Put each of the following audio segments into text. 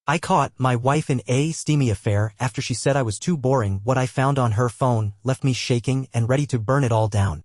I caught my wife in a steamy affair after she said I was too boring. What I found on her phone left me shaking and ready to burn it all down.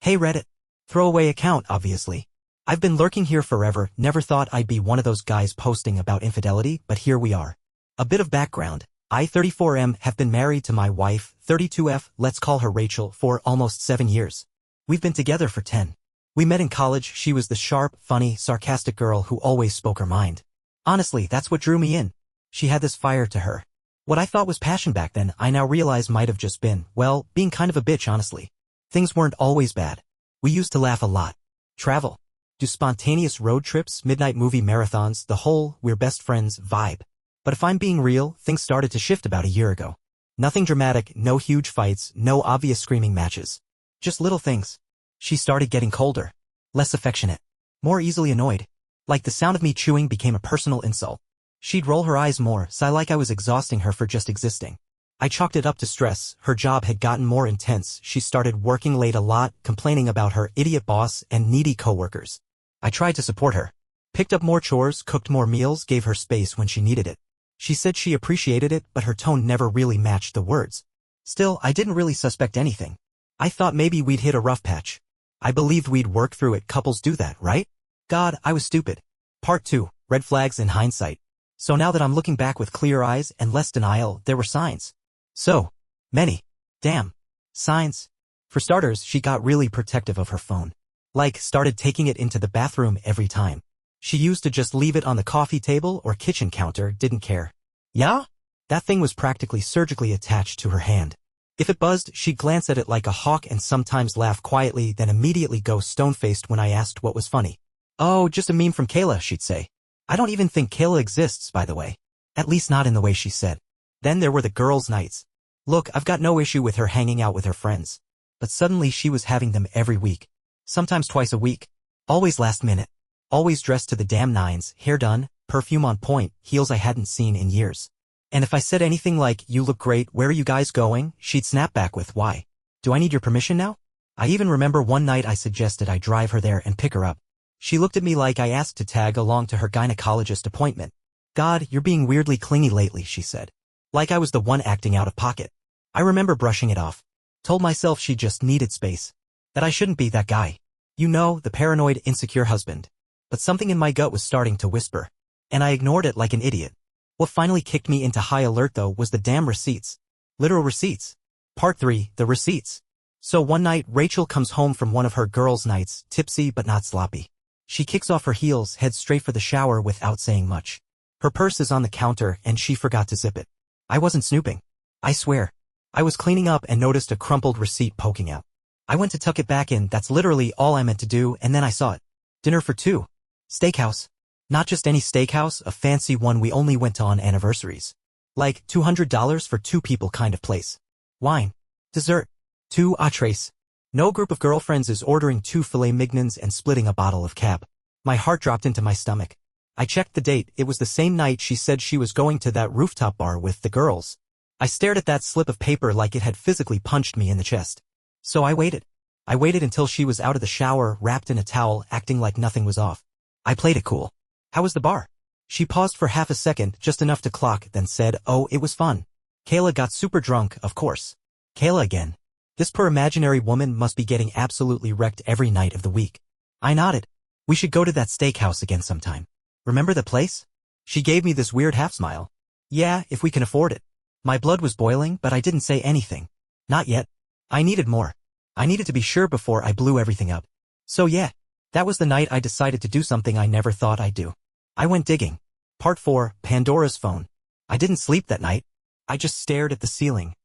Hey Reddit. Throwaway account, obviously. I've been lurking here forever, never thought I'd be one of those guys posting about infidelity, but here we are. A bit of background. I, 34M, have been married to my wife, 32F, let's call her Rachel, for almost 7 years. We've been together for 10. We met in college. She was the sharp, funny, sarcastic girl who always spoke her mind. Honestly, that's what drew me in. She had this fire to her. What I thought was passion back then, I now realize might have just been, well, being kind of a bitch, honestly. Things weren't always bad. We used to laugh a lot. Travel. Do spontaneous road trips, midnight movie marathons, the whole we're best friends vibe. But if I'm being real, things started to shift about a year ago. Nothing dramatic, no huge fights, no obvious screaming matches. Just little things. She started getting colder. Less affectionate. More easily annoyed. Like the sound of me chewing became a personal insult. She'd roll her eyes more, sigh like I was exhausting her for just existing. I chalked it up to stress. Her job had gotten more intense. She started working late a lot, complaining about her idiot boss and needy coworkers. I tried to support her. Picked up more chores, cooked more meals, gave her space when she needed it. She said she appreciated it, but her tone never really matched the words. Still, I didn't really suspect anything. I thought maybe we'd hit a rough patch. I believed we'd work through it. Couples do that, right? God, I was stupid. Part 2. Red flags in hindsight. So now that I'm looking back with clear eyes and less denial, there were signs. So many. Damn. Signs. For starters, she got really protective of her phone. Like, started taking it into the bathroom every time. She used to just leave it on the coffee table or kitchen counter, didn't care. Yeah? That thing was practically surgically attached to her hand. If it buzzed, she'd glance at it like a hawk and sometimes laugh quietly, then immediately go stone-faced when I asked what was funny. Oh, just a meme from Kayla, she'd say. I don't even think Kayla exists, by the way. At least not in the way she said. Then there were the girls' nights. Look, I've got no issue with her hanging out with her friends. But suddenly she was having them every week. Sometimes twice a week. Always last minute. Always dressed to the damn nines, hair done, perfume on point, heels I hadn't seen in years. And if I said anything like, "You look great, where are you guys going?" she'd snap back with, "Why? Do I need your permission now?" I even remember one night I suggested I drive her there and pick her up. She looked at me like I asked to tag along to her gynecologist appointment. "God, you're being weirdly clingy lately," she said. Like I was the one acting out of pocket. I remember brushing it off. Told myself she just needed space. That I shouldn't be that guy. You know, the paranoid, insecure husband. But something in my gut was starting to whisper. And I ignored it like an idiot. What finally kicked me into high alert though was the damn receipts. Literal receipts. Part 3, the receipts. So one night, Rachel comes home from one of her girls' nights, tipsy but not sloppy. She kicks off her heels, heads straight for the shower without saying much. Her purse is on the counter and she forgot to zip it. I wasn't snooping. I swear. I was cleaning up and noticed a crumpled receipt poking out. I went to tuck it back in, that's literally all I meant to do, and then I saw it. Dinner for 2. Steakhouse. Not just any steakhouse, a fancy one we only went to on anniversaries. Like $200 for 2 people kind of place. Wine. Dessert. 2 entrees. No group of girlfriends is ordering 2 filet mignons and splitting a bottle of cab. My heart dropped into my stomach. I checked the date, it was the same night she said she was going to that rooftop bar with the girls. I stared at that slip of paper like it had physically punched me in the chest. So I waited. I waited until she was out of the shower, wrapped in a towel, acting like nothing was off. I played it cool. How was the bar? She paused for half a second, just enough to clock, then said, "Oh, it was fun. Kayla got super drunk, of course." Kayla again. This poor imaginary woman must be getting absolutely wrecked every night of the week. I nodded. We should go to that steakhouse again sometime. Remember the place? She gave me this weird half smile. Yeah, if we can afford it. My blood was boiling, but I didn't say anything. Not yet. I needed more. I needed to be sure before I blew everything up. So yeah, that was the night I decided to do something I never thought I'd do. I went digging. Part 4, Pandora's phone. I didn't sleep that night. I just stared at the ceiling,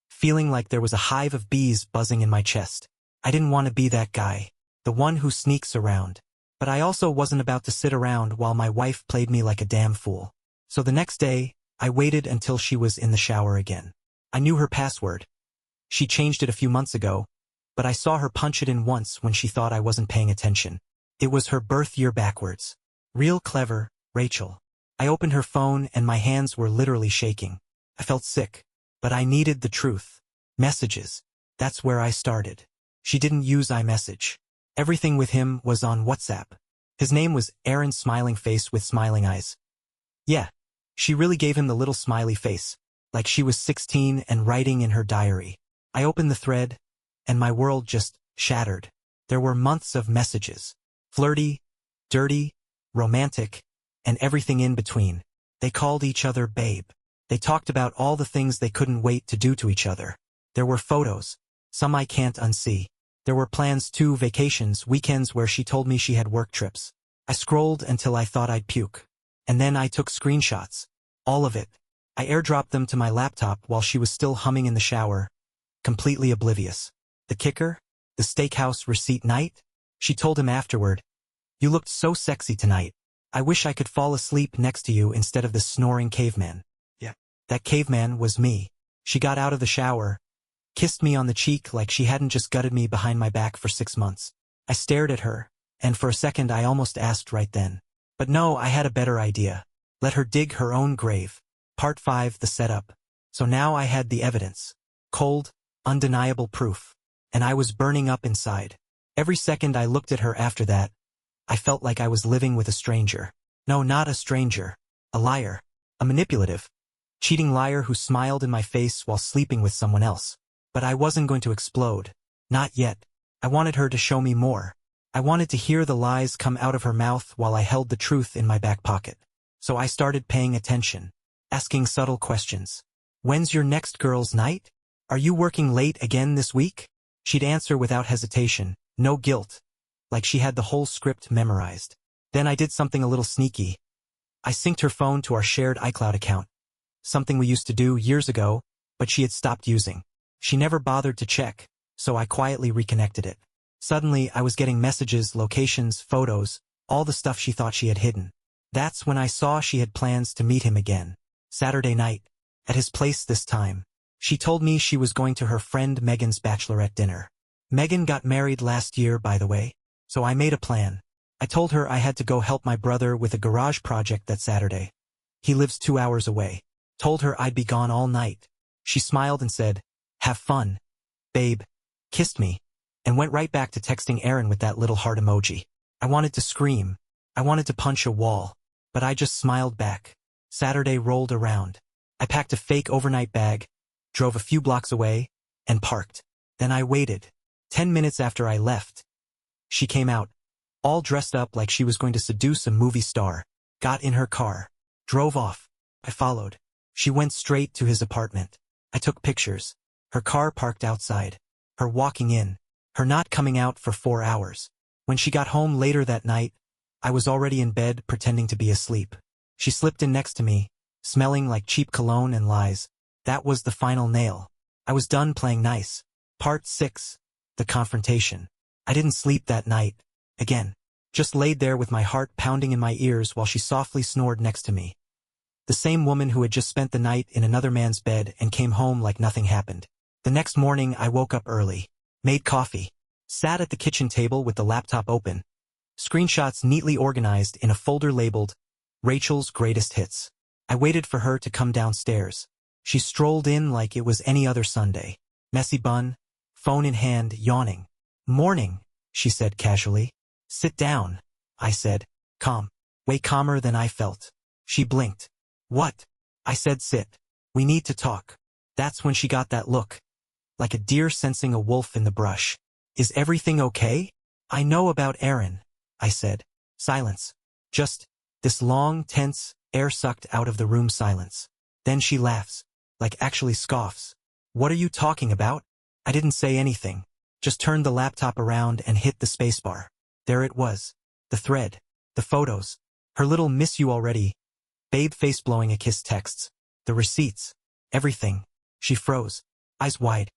feeling like there was a hive of bees buzzing in my chest. I didn't want to be that guy, the one who sneaks around. But I also wasn't about to sit around while my wife played me like a damn fool. So the next day, I waited until she was in the shower again. I knew her password. She changed it a few months ago, but I saw her punch it in once when she thought I wasn't paying attention. It was her birth year backwards. Real clever, Rachel. I opened her phone and my hands were literally shaking. I felt sick, but I needed the truth. Messages. That's where I started. She didn't use iMessage. Everything with him was on WhatsApp. His name was Aaron, smiling face with smiling eyes. Yeah. She really gave him the little smiley face, like she was 16 and writing in her diary. I opened the thread, and my world just shattered. There were months of messages. Flirty, dirty, romantic, and everything in between. They called each other babe. They talked about all the things they couldn't wait to do to each other. There were photos, some I can't unsee. There were plans too, vacations, weekends where she told me she had work trips. I scrolled until I thought I'd puke. And then I took screenshots. All of it. I airdropped them to my laptop while she was still humming in the shower, completely oblivious. The kicker? The steakhouse receipt night? She told him afterward, "You looked so sexy tonight. I wish I could fall asleep next to you instead of this snoring caveman." Yeah. That caveman was me. She got out of the shower, kissed me on the cheek like she hadn't just gutted me behind my back for 6 months. I stared at her, and for a second I almost asked right then. But no, I had a better idea. Let her dig her own grave. Part 5, the setup. So now I had the evidence. Cold, undeniable proof. And I was burning up inside. Every second I looked at her after that, I felt like I was living with a stranger. No, not a stranger. A liar. A manipulative, cheating liar who smiled in my face while sleeping with someone else. But I wasn't going to explode. Not yet. I wanted her to show me more. I wanted to hear the lies come out of her mouth while I held the truth in my back pocket. So I started paying attention, asking subtle questions. When's your next girls' night? Are you working late again this week? She'd answer without hesitation, no guilt, like she had the whole script memorized. Then I did something a little sneaky. I synced her phone to our shared iCloud account. Something we used to do years ago, but she had stopped using. She never bothered to check, so I quietly reconnected it. Suddenly, I was getting messages, locations, photos, all the stuff she thought she had hidden. That's when I saw she had plans to meet him again. Saturday night. At his place this time. She told me she was going to her friend Megan's bachelorette dinner. Megan got married last year, by the way. So I made a plan. I told her I had to go help my brother with a garage project that Saturday. He lives 2 hours away. Told her I'd be gone all night. She smiled and said, "Have fun, babe," kissed me, and went right back to texting Aaron with that little heart emoji. I wanted to scream. I wanted to punch a wall. But I just smiled back. Saturday rolled around. I packed a fake overnight bag, drove a few blocks away, and parked. Then I waited. 10 minutes after I left, she came out, all dressed up like she was going to seduce a movie star, got in her car, drove off. I followed. She went straight to his apartment. I took pictures. Her car parked outside. Her walking in. Her not coming out for 4 hours. When she got home later that night, I was already in bed pretending to be asleep. She slipped in next to me, smelling like cheap cologne and lies. That was the final nail. I was done playing nice. Part 6. The confrontation. I didn't sleep that night. Again. Just laid there with my heart pounding in my ears while she softly snored next to me. The same woman who had just spent the night in another man's bed and came home like nothing happened. The next morning I woke up early, made coffee, sat at the kitchen table with the laptop open, screenshots neatly organized in a folder labeled Rachel's Greatest Hits. I waited for her to come downstairs. She strolled in like it was any other Sunday. Messy bun, phone in hand, yawning. "Morning," she said casually. "Sit down," I said, calm, way calmer than I felt. She blinked. "What?" I said, "Sit. We need to talk." That's when she got that look, like a deer sensing a wolf in the brush. "Is everything okay?" "I know about Aaron," I said. Silence. Just this long, tense, air sucked out of the room silence. Then she laughs, like actually scoffs. "What are you talking about?" I didn't say anything, just turned the laptop around and hit the spacebar. There it was. The thread. The photos. Her little "miss you already," babe face blowing a kiss texts. The receipts. Everything. She froze. Eyes wide.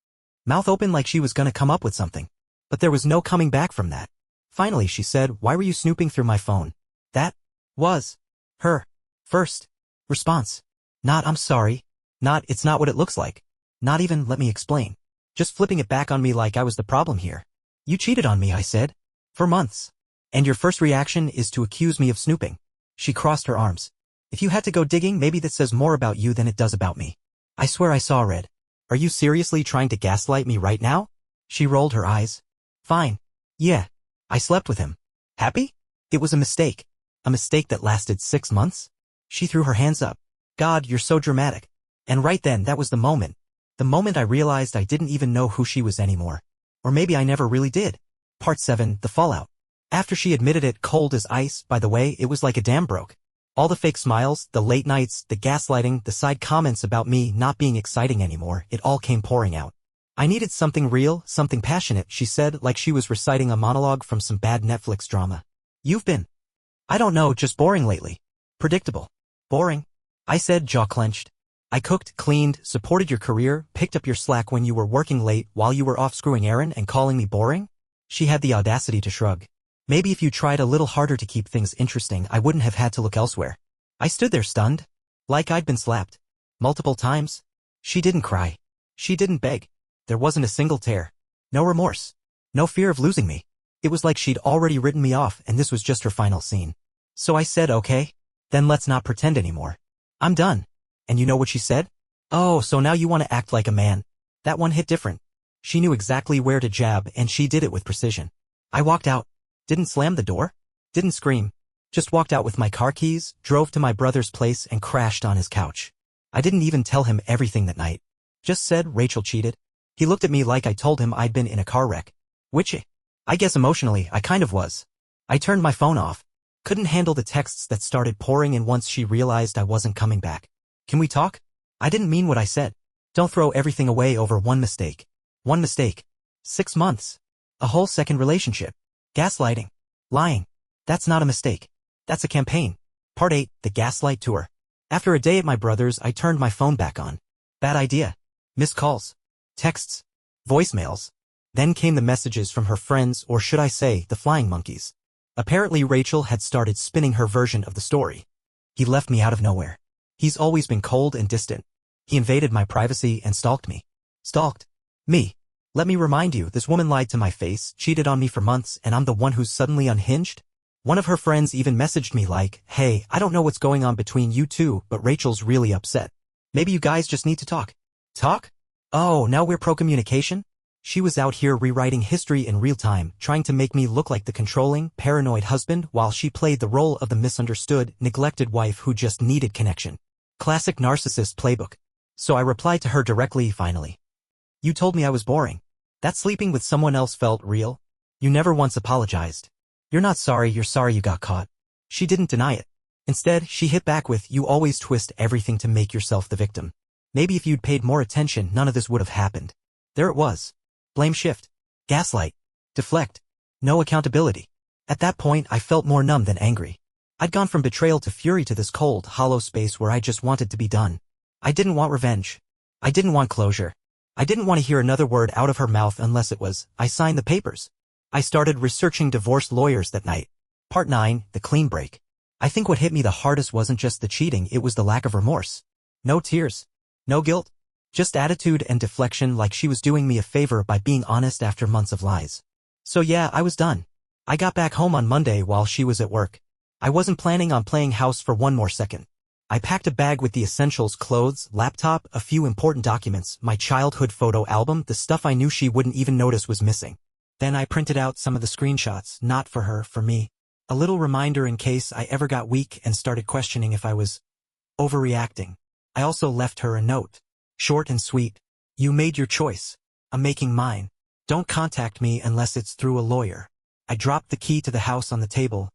Mouth open like she was gonna come up with something. But there was no coming back from that. Finally she said, "Why were you snooping through my phone?" That was her first response. Not "I'm sorry." Not "it's not what it looks like." Not even "let me explain." Just flipping it back on me like I was the problem here. "You cheated on me," I said. "For months. And your first reaction is to accuse me of snooping." She crossed her arms. "If you had to go digging, maybe that says more about you than it does about me." I swear I saw red. "Are you seriously trying to gaslight me right now?" She rolled her eyes. "Fine. Yeah. I slept with him. Happy? It was a mistake. A mistake that lasted 6 months?" She threw her hands up. God, you're so dramatic. And right then, that was the moment. The moment I realized I didn't even know who she was anymore. Or maybe I never really did. Part 7, The Fallout. After she admitted it cold as ice, by the way, it was like a dam broke. All the fake smiles, the late nights, the gaslighting, the side comments about me not being exciting anymore, it all came pouring out. I needed something real, something passionate, she said, like she was reciting a monologue from some bad Netflix drama. You've been, I don't know, just boring lately. Predictable. Boring? I said, jaw clenched. I cooked, cleaned, supported your career, picked up your slack when you were working late while you were off screwing Aaron and calling me boring? She had the audacity to shrug. Maybe if you tried a little harder to keep things interesting, I wouldn't have had to look elsewhere. I stood there stunned. Like I'd been slapped. Multiple times. She didn't cry. She didn't beg. There wasn't a single tear. No remorse. No fear of losing me. It was like she'd already written me off and this was just her final scene. So I said, okay. Then let's not pretend anymore. I'm done. And you know what she said? Oh, so now you want to act like a man. That one hit different. She knew exactly where to jab and she did it with precision. I walked out. Didn't slam the door. Didn't scream. Just walked out with my car keys, drove to my brother's place and crashed on his couch. I didn't even tell him everything that night. Just said Rachel cheated. He looked at me like I told him I'd been in a car wreck. Which, I guess emotionally, I kind of was. I turned my phone off. Couldn't handle the texts that started pouring in once she realized I wasn't coming back. Can we talk? I didn't mean what I said. Don't throw everything away over one mistake. One mistake. 6 months. A whole second relationship. Gaslighting. Lying. That's not a mistake. That's a campaign. Part 8, The Gaslight Tour. After a day at my brother's, I turned my phone back on. Bad idea. Missed calls. Texts. Voicemails. Then came the messages from her friends, or should I say, the flying monkeys. Apparently Rachel had started spinning her version of the story. He left me out of nowhere. He's always been cold and distant. He invaded my privacy and stalked me. Stalked. Me. Let me remind you, this woman lied to my face, cheated on me for months, and I'm the one who's suddenly unhinged? One of her friends even messaged me like, hey, I don't know what's going on between you two, but Rachel's really upset. Maybe you guys just need to talk. Talk? Oh, now we're pro-communication? She was out here rewriting history in real time, trying to make me look like the controlling, paranoid husband while she played the role of the misunderstood, neglected wife who just needed connection. Classic narcissist playbook. So I replied to her directly, finally. You told me I was boring. That sleeping with someone else felt real. You never once apologized. You're not sorry, you're sorry you got caught. She didn't deny it. Instead, she hit back with, you always twist everything to make yourself the victim. Maybe if you'd paid more attention, none of this would have happened. There it was. Blame shift. Gaslight. Deflect. No accountability. At that point, I felt more numb than angry. I'd gone from betrayal to fury to this cold, hollow space where I just wanted to be done. I didn't want revenge. I didn't want closure. I didn't want to hear another word out of her mouth unless it was, I signed the papers. I started researching divorce lawyers that night. Part 9, The Clean Break. I think what hit me the hardest wasn't just the cheating, it was the lack of remorse. No tears. No guilt. Just attitude and deflection, like she was doing me a favor by being honest after months of lies. So yeah, I was done. I got back home on Monday while she was at work. I wasn't planning on playing house for one more second. I packed a bag with the essentials, clothes, laptop, a few important documents, my childhood photo album, the stuff I knew she wouldn't even notice was missing. Then I printed out some of the screenshots, not for her, for me. A little reminder in case I ever got weak and started questioning if I was overreacting. I also left her a note. Short and sweet. You made your choice. I'm making mine. Don't contact me unless it's through a lawyer. I dropped the key to the house on the table,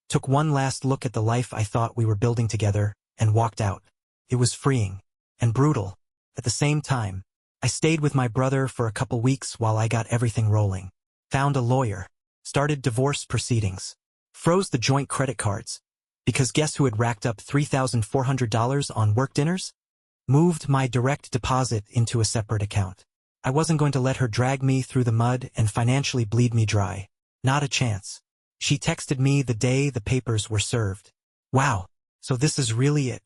took one last look at the life I thought we were building together, and walked out. It was freeing. And brutal. At the same time, I stayed with my brother for a couple weeks while I got everything rolling. Found a lawyer. Started divorce proceedings. Froze the joint credit cards. Because guess who had racked up $3,400 on work dinners? Moved my direct deposit into a separate account. I wasn't going to let her drag me through the mud and financially bleed me dry. Not a chance. She texted me the day the papers were served. Wow, so this is really it.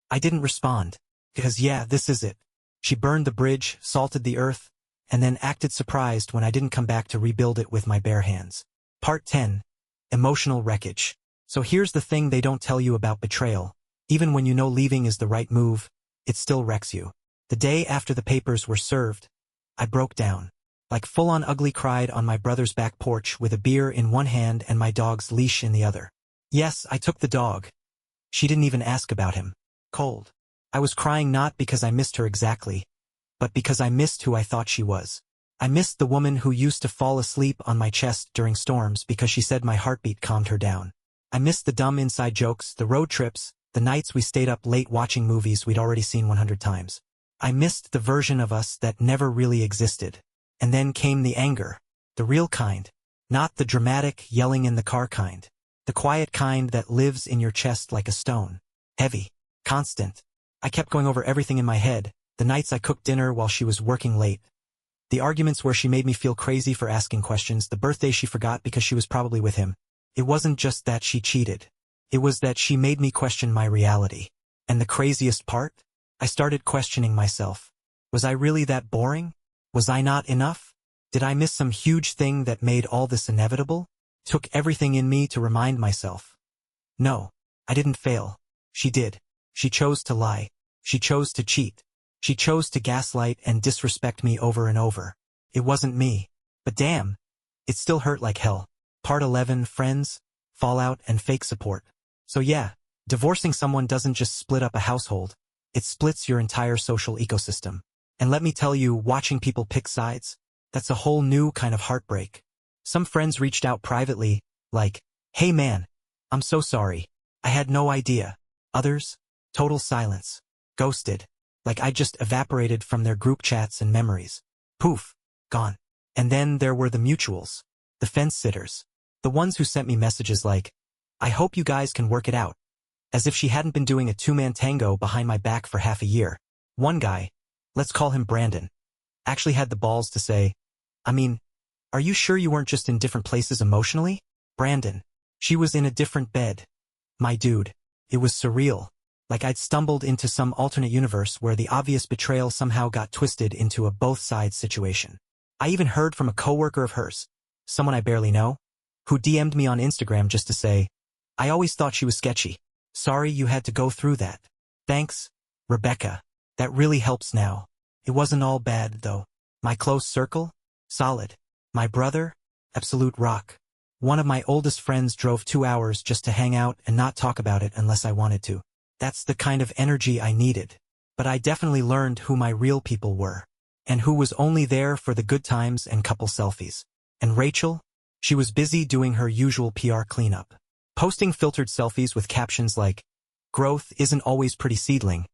I didn't respond. Because yeah, this is it. She burned the bridge, salted the earth, and then acted surprised when I didn't come back to rebuild it with my bare hands. Part 10. Emotional wreckage. So here's the thing they don't tell you about betrayal. Even when you know leaving is the right move, it still wrecks you. The day after the papers were served, I broke down. Like full-on ugly cried on my brother's back porch with a beer in one hand and my dog's leash in the other. Yes, I took the dog. She didn't even ask about him. Cold. I was crying not because I missed her exactly, but because I missed who I thought she was. I missed the woman who used to fall asleep on my chest during storms because she said my heartbeat calmed her down. I missed the dumb inside jokes, the road trips, the nights we stayed up late watching movies we'd already seen 100 times. I missed the version of us that never really existed. And then came the anger. The real kind. Not the dramatic, yelling in the car kind. The quiet kind that lives in your chest like a stone. Heavy. Constant. I kept going over everything in my head. The nights I cooked dinner while she was working late. The arguments where she made me feel crazy for asking questions. The birthdays she forgot because she was probably with him. It wasn't just that she cheated. It was that she made me question my reality. And the craziest part? I started questioning myself. Was I really that boring? Was I not enough? Did I miss some huge thing that made all this inevitable? Took everything in me to remind myself. No, I didn't fail. She did. She chose to lie. She chose to cheat. She chose to gaslight and disrespect me over and over. It wasn't me. But damn, it still hurt like hell. Part 11, Friends, Fallout, and Fake Support. So yeah, divorcing someone doesn't just split up a household. It splits your entire social ecosystem. And let me tell you, watching people pick sides, that's a whole new kind of heartbreak. Some friends reached out privately, like, "Hey man, I'm so sorry. I had no idea." Others, total silence. Ghosted. Like I just evaporated from their group chats and memories. Poof. Gone. And then there were the mutuals. The fence sitters. The ones who sent me messages like, "I hope you guys can work it out." As if she hadn't been doing a two-man tango behind my back for half a year. One guy, let's call him Brandon, actually had the balls to say, "I mean, are you sure you weren't just in different places emotionally?" Brandon. She was in a different bed. My dude. It was surreal. Like I'd stumbled into some alternate universe where the obvious betrayal somehow got twisted into a both sides situation. I even heard from a coworker of hers, someone I barely know, who DM'd me on Instagram just to say, "I always thought she was sketchy. Sorry you had to go through that. Thanks, Rebecca. That really helps now." It wasn't all bad, though. My close circle? Solid. My brother? Absolute rock. One of my oldest friends drove 2 hours just to hang out and not talk about it unless I wanted to. That's the kind of energy I needed. But I definitely learned who my real people were. And who was only there for the good times and couple selfies. And Rachel? She was busy doing her usual PR cleanup. Posting filtered selfies with captions like, "Growth isn't always pretty seedling,"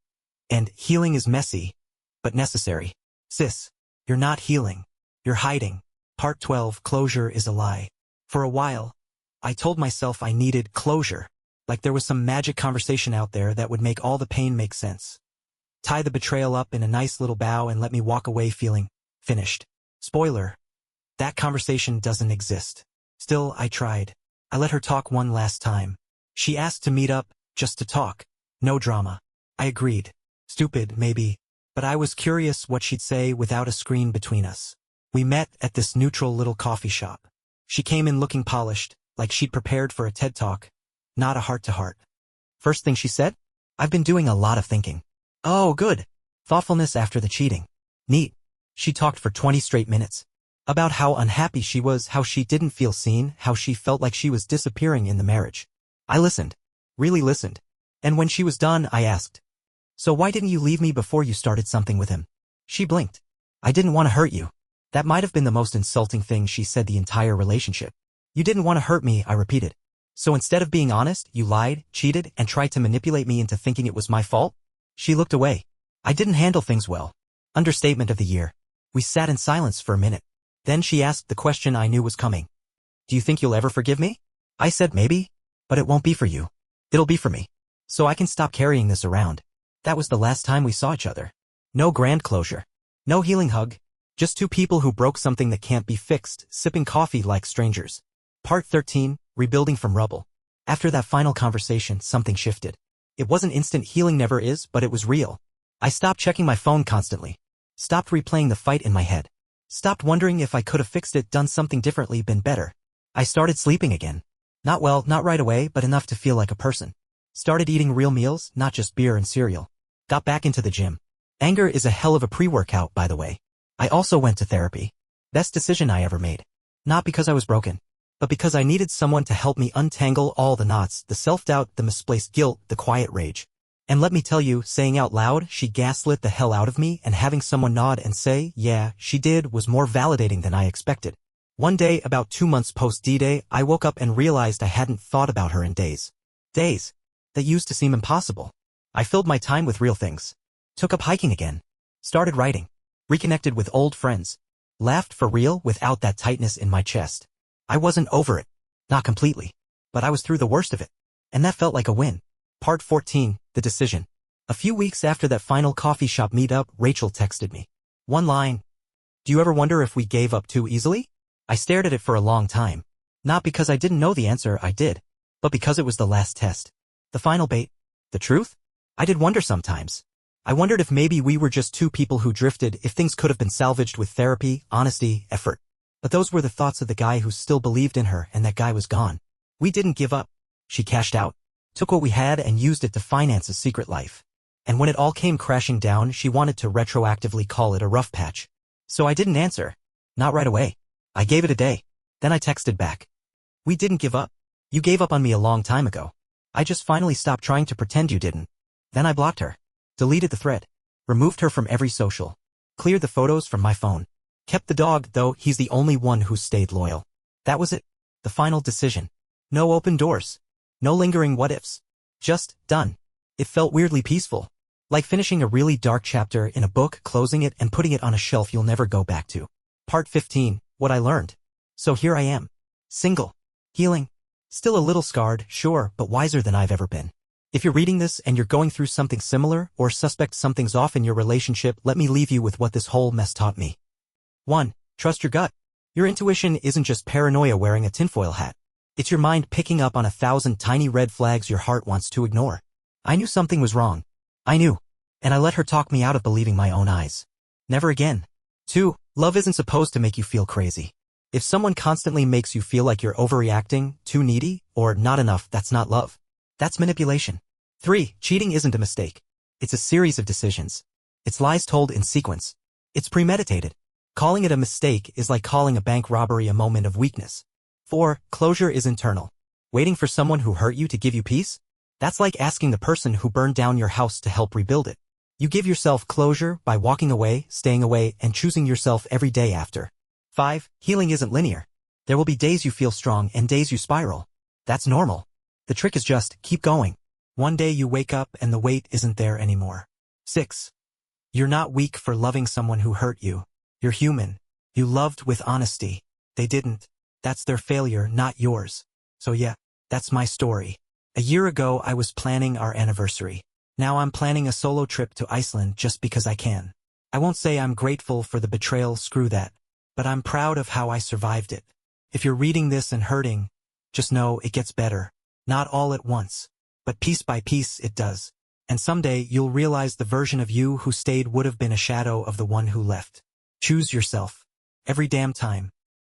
and "Healing is messy, but necessary." Sis, you're not healing. You're hiding. Part 12, Closure is a lie. For a while, I told myself I needed closure, like there was some magic conversation out there that would make all the pain make sense. Tie the betrayal up in a nice little bow and let me walk away feeling finished. Spoiler, that conversation doesn't exist. Still, I tried. I let her talk one last time. She asked to meet up, just to talk. No drama. I agreed. Stupid, maybe, but I was curious what she'd say without a screen between us. We met at this neutral little coffee shop. She came in looking polished, like she'd prepared for a TED Talk, not a heart-to-heart. First thing she said? "I've been doing a lot of thinking." Oh, good. Thoughtfulness after the cheating. Neat. She talked for 20 straight minutes. About how unhappy she was, how she didn't feel seen, how she felt like she was disappearing in the marriage. I listened. Really listened. And when she was done, I asked, "So why didn't you leave me before you started something with him?" She blinked. "I didn't want to hurt you." That might have been the most insulting thing she said the entire relationship. "You didn't want to hurt me," I repeated. "So instead of being honest, you lied, cheated, and tried to manipulate me into thinking it was my fault?" She looked away. I didn't handle things well. Understatement of the year. We sat in silence for a minute. Then she asked the question I knew was coming. "Do you think you'll ever forgive me?" I said maybe, but it won't be for you. It'll be for me. So I can stop carrying this around. That was the last time we saw each other. No grand closure. No healing hug. Just two people who broke something that can't be fixed, sipping coffee like strangers. Part 13, Rebuilding from Rubble. After that final conversation, something shifted. It wasn't instant healing, never is, but it was real. I stopped checking my phone constantly. Stopped replaying the fight in my head. Stopped wondering if I could have fixed it, done something differently, been better. I started sleeping again. Not well, not right away, but enough to feel like a person. Started eating real meals, not just beer and cereal. Got back into the gym. Anger is a hell of a pre-workout, by the way. I also went to therapy. Best decision I ever made. Not because I was broken, but because I needed someone to help me untangle all the knots, the self-doubt, the misplaced guilt, the quiet rage. And let me tell you, saying out loud, she gaslit the hell out of me, and having someone nod and say, yeah, she did, was more validating than I expected. One day, about 2 months post D-Day, I woke up and realized I hadn't thought about her in days. Days that used to seem impossible. I filled my time with real things. Took up hiking again. Started writing. Reconnected with old friends. Laughed for real without that tightness in my chest. I wasn't over it. Not completely. But I was through the worst of it. And that felt like a win. Part 14, The Decision. A few weeks after that final coffee shop meetup, Rachel texted me. One line. Do you ever wonder if we gave up too easily? I stared at it for a long time. Not because I didn't know the answer, I did. But because it was the last test. The final bait. The truth? I did wonder sometimes. I wondered if maybe we were just two people who drifted, if things could have been salvaged with therapy, honesty, effort. But those were the thoughts of the guy who still believed in her, and that guy was gone. We didn't give up. She cashed out. Took what we had and used it to finance a secret life. And when it all came crashing down, she wanted to retroactively call it a rough patch. So I didn't answer. Not right away. I gave it a day. Then I texted back. We didn't give up. You gave up on me a long time ago. I just finally stopped trying to pretend you didn't. Then I blocked her. Deleted the thread. Removed her from every social. Cleared the photos from my phone. Kept the dog, though he's the only one who stayed loyal. That was it. The final decision. No open doors. No lingering what-ifs. Just done. It felt weirdly peaceful. Like finishing a really dark chapter in a book, closing it and putting it on a shelf you'll never go back to. Part 15, What I Learned. So here I am. Single. Healing. Still a little scarred, sure, but wiser than I've ever been. If you're reading this and you're going through something similar or suspect something's off in your relationship, let me leave you with what this whole mess taught me. 1. Trust your gut. Your intuition isn't just paranoia wearing a tinfoil hat. It's your mind picking up on 1,000 tiny red flags your heart wants to ignore. I knew something was wrong. I knew. And I let her talk me out of believing my own eyes. Never again. 2. Love isn't supposed to make you feel crazy. If someone constantly makes you feel like you're overreacting, too needy, or not enough, that's not love. That's manipulation. 3. Cheating isn't a mistake. It's a series of decisions. It's lies told in sequence. It's premeditated. Calling it a mistake is like calling a bank robbery a moment of weakness. 4. Closure is internal. Waiting for someone who hurt you to give you peace? That's like asking the person who burned down your house to help rebuild it. You give yourself closure by walking away, staying away, and choosing yourself every day after. 5. Healing isn't linear. There will be days you feel strong and days you spiral. That's normal. The trick is just keep going. One day you wake up and the weight isn't there anymore. 6. You're not weak for loving someone who hurt you. You're human. You loved with honesty. They didn't. That's their failure, not yours. So yeah, that's my story. A year ago I was planning our anniversary. Now I'm planning a solo trip to Iceland just because I can. I won't say I'm grateful for the betrayal, screw that. But I'm proud of how I survived it. If you're reading this and hurting, just know it gets better. Not all at once, but piece by piece it does. And someday you'll realize the version of you who stayed would have been a shadow of the one who left. Choose yourself. Every damn time.